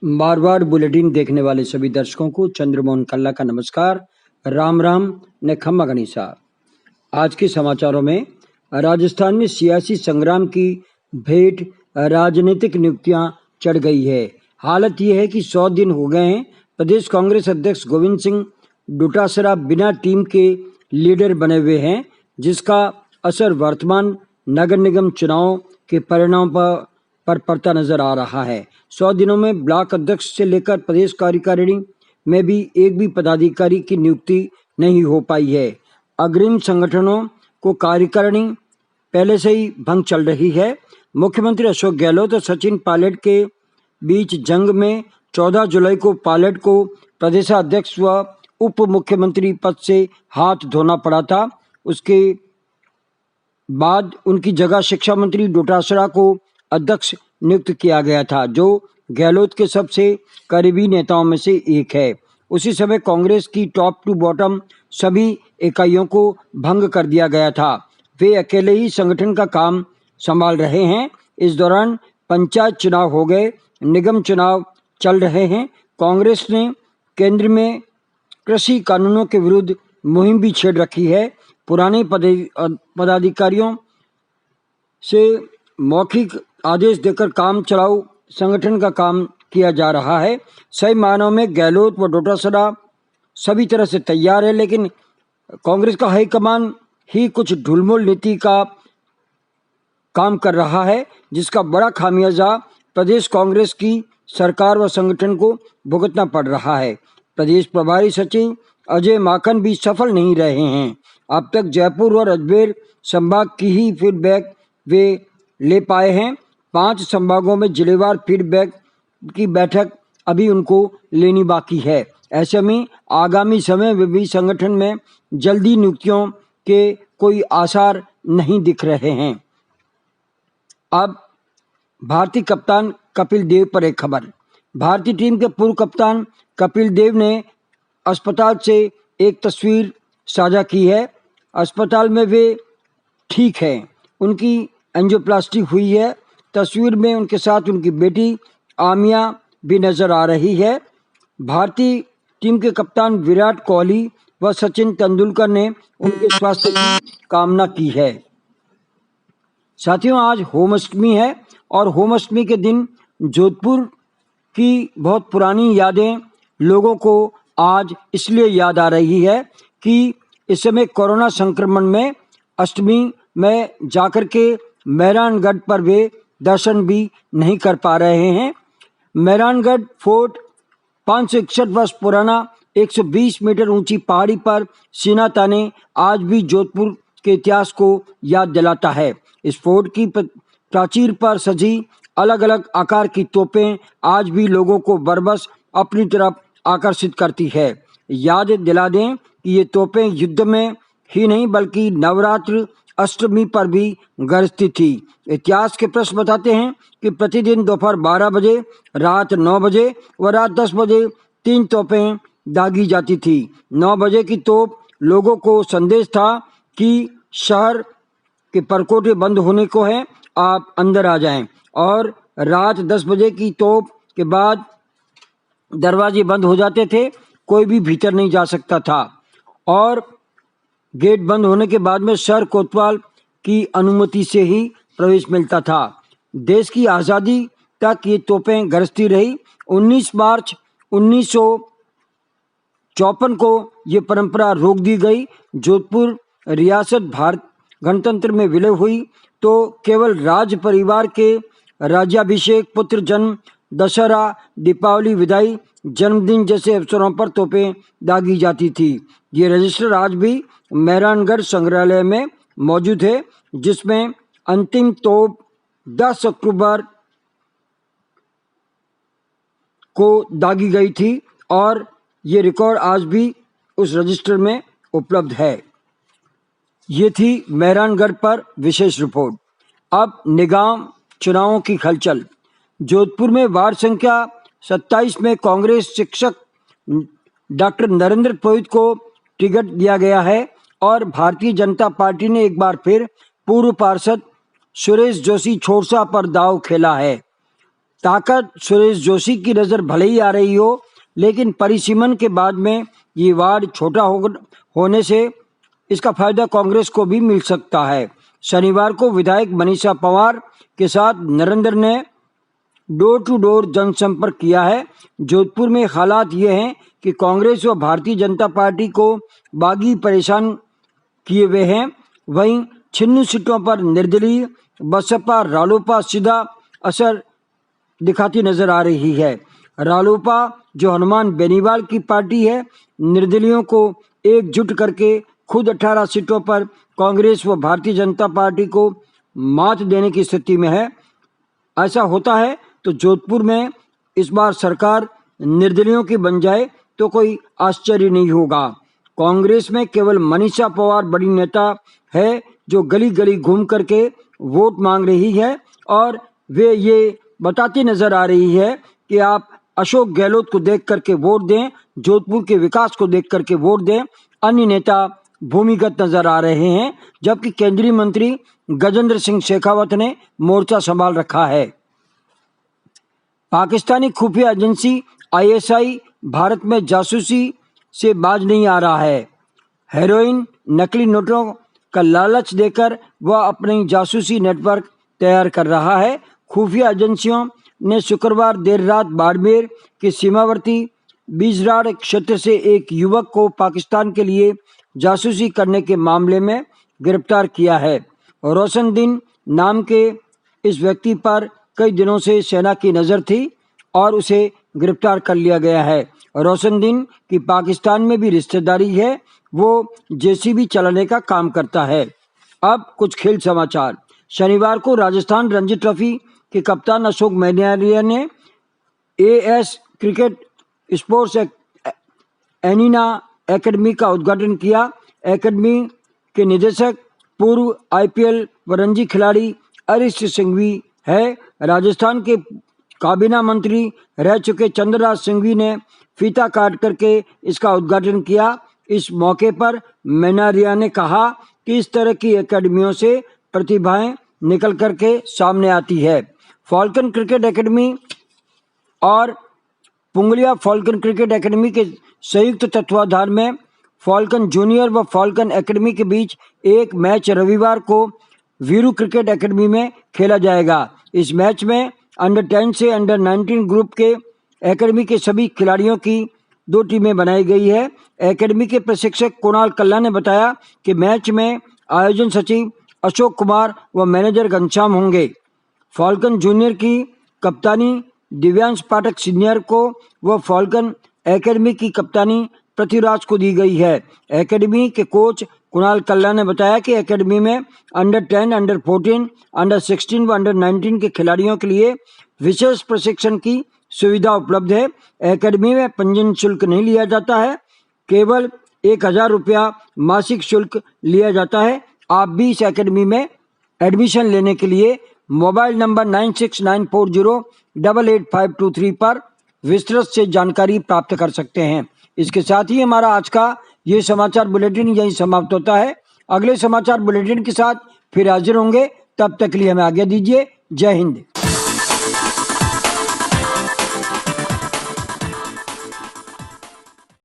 बार बार bulletin देखने वाले सभी दर्शकों को चंद्रमोहन कल्ला का नमस्कार। राम राम ने खम्मा गणिसा। आज के समाचारों में राजस्थान में सियासी संग्राम की भेंट राजनीतिक नियुक्तियां चढ़ गई है। हालत यह है कि 100 दिन हो गए हैं प्रदेश कांग्रेस अध्यक्ष गोविंद सिंह डोटासरा बिना टीम के लीडर बने हुए हैं, जिसका असर वर्तमान नगर निगम चुनाव के परिणाम पर पड़ता नजर आ रहा है। 100 दिनों में ब्लॉक अध्यक्ष से लेकर प्रदेश कार्यकारिणी में भी एक भी पदाधिकारी की नियुक्ति नहीं हो पाई है। अग्रिम संगठनों को कार्यकारिणी पहले से ही भंग चल रही है। मुख्यमंत्री अशोक गहलोत और सचिन पायलट के बीच जंग में 14 जुलाई को पायलट को प्रदेशाध्यक्ष व उप मुख्यमंत्री पद से हाथ धोना पड़ा था। उसके बाद उनकी जगह शिक्षा मंत्री डोटासरा को अध्यक्ष नियुक्त किया गया था, जो गहलोत के सबसे करीबी नेताओं में से एक है। उसी समय कांग्रेस की टॉप टू बॉटम सभी इकाइयों को भंग कर दिया गया था। वे अकेले ही संगठन का काम संभाल रहे हैं। इस दौरान पंचायत चुनाव हो गए, निगम चुनाव चल रहे हैं। कांग्रेस ने केंद्र में कृषि कानूनों के विरुद्ध मुहिम भी छेड़ रखी है। पुराने पदाधिकारियों से मौखिक आदेश देकर काम चलाऊ संगठन का काम किया जा रहा है। सही मायनों में गहलोत व डोटासरा सभी तरह से तैयार है, लेकिन कांग्रेस का हाईकमान ही कुछ ढुलमुल नीति का काम कर रहा है, जिसका बड़ा खामियाजा प्रदेश कांग्रेस की सरकार व संगठन को भुगतना पड़ रहा है। प्रदेश प्रभारी सचिव अजय माकन भी सफल नहीं रहे हैं। अब तक जयपुर और अजमेर संभाग की ही फीडबैक वे ले पाए हैं। 5 संभागों में जिलेवार फीडबैक की बैठक अभी उनको लेनी बाकी है। ऐसे में आगामी समय में भी संगठन में जल्दी नियुक्तियों के कोई आसार नहीं दिख रहे हैं। अब भारतीय कप्तान कपिल देव पर एक खबर। भारतीय टीम के पूर्व कप्तान कपिल देव ने अस्पताल से एक तस्वीर साझा की है। अस्पताल में वे ठीक हैं, उनकी एंजियोप्लास्टी हुई है। तस्वीर में उनके साथ उनकी बेटी आमिया भी नजर आ रही है। भारतीय टीम के कप्तान विराट कोहली व सचिन तेंदुलकर ने उनके स्वास्थ्य की कामना की है। साथियों, आज होम अष्टमी है और होम अष्टमी के दिन जोधपुर की बहुत पुरानी यादें लोगों को आज इसलिए याद आ रही है कि इस समय कोरोना संक्रमण में अष्टमी में जाकर के मेहरानगढ़ पर वे दर्शन भी नहीं कर पा रहे हैं। मेहरानगढ़ फोर्ट 561 वर्ष पुराना 120 मीटर ऊंची पहाड़ी पर सीना ताने आज भी जोधपुर के इतिहास को याद दिलाता है। इस फोर्ट की प्राचीर पर सजी अलग अलग आकार की तोपें आज भी लोगों को बरबस अपनी तरफ आकर्षित करती है। याद दिला दें कि ये तोपें युद्ध में ही नहीं बल्कि नवरात्र अष्टमी पर भी गरजती थी। इतिहास के प्रश्न बताते हैं कि प्रतिदिन दोपहर 12 बजे, रात 9 बजे व रात 10 बजे 3 तोपें दागी जाती थी। 9 बजे की तोप लोगों को संदेश था कि शहर के परकोटे बंद होने को है, आप अंदर आ जाएं। और रात 10 बजे की तोप के बाद दरवाजे बंद हो जाते थे, कोई भी भीतर नहीं जा सकता था और गेट बंद होने के बाद में शहर कोतवाल की अनुमति से ही प्रवेश मिलता था। देश की आज़ादी तक ये तोपें गरजती रही। 19 मार्च 1954 को ये परंपरा रोक दी गई। जोधपुर रियासत भारत गणतंत्र में विलय हुई तो केवल राज परिवार के राज्याभिषेक, पुत्र जन्म, दशहरा, दीपावली, विदाई, जन्मदिन जैसे अवसरों पर तोपें दागी जाती थी। ये रजिस्टर आज भी मेहरानगढ़ संग्रहालय में मौजूद है, जिसमें अंतिम तोप 10 अक्टूबर को दागी गई थी और ये रिकॉर्ड आज भी उस रजिस्टर में उपलब्ध है। ये थी मेहरानगढ़ पर विशेष रिपोर्ट। अब निगम चुनावों की हलचल। जोधपुर में वार्ड संख्या 27 में कांग्रेस शिक्षक डॉक्टर नरेंद्र पुरोहित को टिकट दिया गया है और भारतीय जनता पार्टी ने एक बार फिर पूर्व पार्षद सुरेश जोशी छोरसा पर दांव खेला है। ताकत सुरेश जोशी की नजर भले ही आ रही हो, लेकिन परिसीमन के बाद में ये वार्ड छोटा होने से इसका फायदा कांग्रेस को भी मिल सकता है। शनिवार को विधायक मनीषा पंवार के साथ नरेंद्र ने डोर टू डोर जनसंपर्क किया है। जोधपुर में हालात ये हैं कि कांग्रेस व भारतीय जनता पार्टी को बागी परेशान किए हुए हैं। वहीं छिन्नू सीटों पर निर्दलीय बसपा रालोपा सीधा असर दिखाती नजर आ रही है। रालोपा जो हनुमान बेनीवाल की पार्टी है, निर्दलीयों को एकजुट करके खुद 18 सीटों पर कांग्रेस व भारतीय जनता पार्टी को मात देने की स्थिति में है। ऐसा होता है तो जोधपुर में इस बार सरकार निर्दलीयों की बन जाए तो कोई आश्चर्य नहीं होगा। कांग्रेस में केवल मनीषा पंवार बड़ी नेता है जो गली गली घूम करके वोट मांग रही है और वे ये बताती नजर आ रही है कि आप अशोक गहलोत को देख करके वोट दें, जोधपुर के विकास को देख करके वोट दें। अन्य नेता भूमिगत नजर आ रहे हैं, जबकि केंद्रीय मंत्री गजेंद्र सिंह शेखावत ने मोर्चा संभाल रखा है। पाकिस्तानी खुफिया एजेंसी आईएसआई भारत में जासूसी से बाज नहीं आ रहा है। हेरोइन, नकली नोटों का लालच देकर वह अपनी जासूसी नेटवर्क तैयार कर रहा है। खुफिया एजेंसियों ने शुक्रवार देर रात बाड़मेर के सीमावर्ती बिजराड़ क्षेत्र से एक युवक को पाकिस्तान के लिए जासूसी करने के मामले में गिरफ्तार किया है। रोशनदीन नाम के इस व्यक्ति पर कई दिनों से सेना की नज़र थी और उसे गिरफ्तार कर लिया गया है। रोशनदीन की पाकिस्तान में भी रिश्तेदारी है, वो जेसीबी चलाने का काम करता है। अब कुछ खेल समाचार। शनिवार को राजस्थान रणजी ट्रॉफी के कप्तान अशोक मैनेरिया ने एएस क्रिकेट स्पोर्ट्स एनिना एकेडमी का उद्घाटन किया। एकेडमी के निदेशक पूर्व आईपीएल व रणजी खिलाड़ी अरिश सिंघवी है। राजस्थान के काबीना मंत्री रह चुके चंद्रराज सिंघवी ने फीता काट करके इसका उद्घाटन किया। इस मौके पर मैनारिया ने कहा कि इस तरह की एकेडमियों से प्रतिभाएं निकल करके सामने आती है। फॉल्कन क्रिकेट एकेडमी और पुंगलिया फॉल्कन क्रिकेट एकेडमी के संयुक्त तत्वाधान में फॉल्कन जूनियर व फॉल्कन एकेडमी के बीच एक मैच रविवार को वीरू क्रिकेट एकेडमी में खेला जाएगा। इस मैच में अंडर 10 से अंडर 19 ग्रुप के एकेडमी के सभी खिलाड़ियों की 2 टीमें बनाई गई है। एकेडमी के प्रशिक्षक कुणाल कल्ला ने बताया कि मैच में आयोजन सचिव अशोक कुमार व मैनेजर घनश्याम होंगे। फॉल्कन जूनियर की कप्तानी दिव्यांश पाठक सीनियर को व फॉल्कन एकेडमी की कप्तानी पृथ्वीराज को दी गई है। एकेडमी के कोच कुणाल कल्ला ने बताया कि एकेडमी में अंडर 10, अंडर 14, अंडर 16 व अंडर 19 के खिलाड़ियों के लिए विशेष प्रशिक्षण की सुविधा उपलब्ध है। एकेडमी में पंजीयन शुल्क नहीं लिया जाता है, केवल 1000 रुपया मासिक शुल्क लिया जाता है। आप भी इस एकेडमी में एडमिशन लेने के लिए मोबाइल नंबर 9694088523 पर विस्तृत से जानकारी प्राप्त कर सकते हैं। इसके साथ ही हमारा आज का ये समाचार बुलेटिन यहीं समाप्त होता है। अगले समाचार बुलेटिन के साथ फिर हाजिर होंगे, तब तक के लिए हमें आज्ञा दीजिए। जय हिंद।